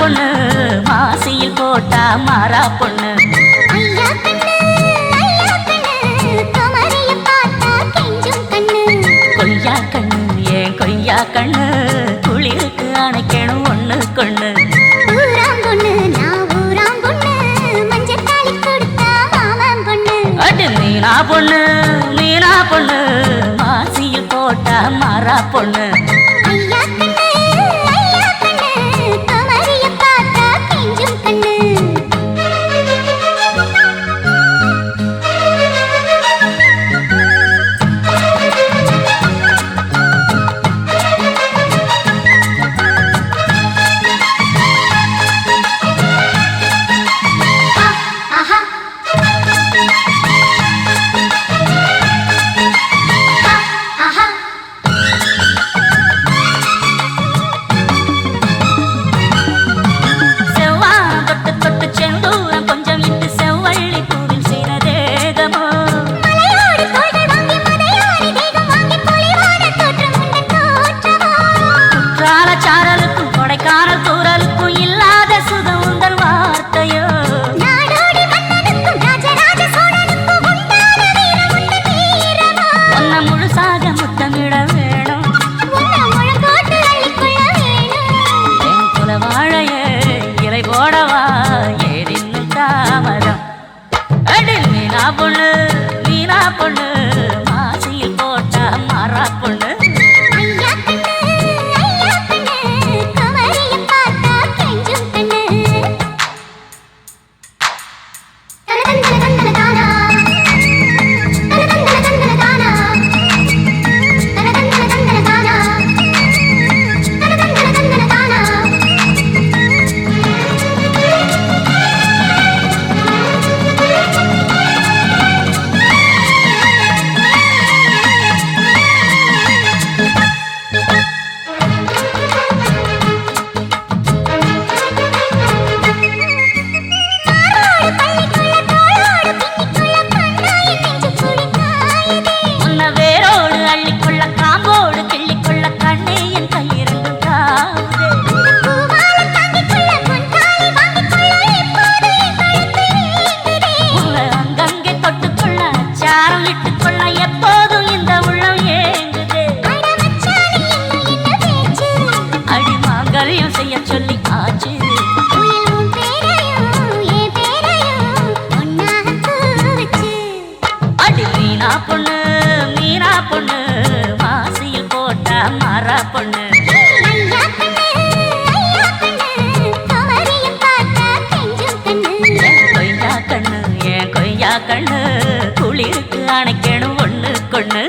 பொண்ணு மாசியில் போட்டா மாறா பொண்ணு கொய்யா கண்ணு ஏன் கொய்யா கண்ணு குளிருக்கு அணைக்கணும் ஒண்ணு கொண்ணு அடி மீனா பொண்ணு மீனா பொண்ணு மாசியில் போட்டா மாறா பொண்ணு பொண்ணு மீனா பொண்ணு மாசியில் போட்டா மாறா பொண்ணு செய்ய சொல்லி ஆச்சு அடி மீனா பொண்ணு மீனா பொண்ணு மாசியில் போட்டா மாறா பொண்ணு கொய்யா கண்ணு ஏன் கொய்யா கண்ணு குளிருக்கு அணைக்கணும் ஒண்ணு கொண்ணு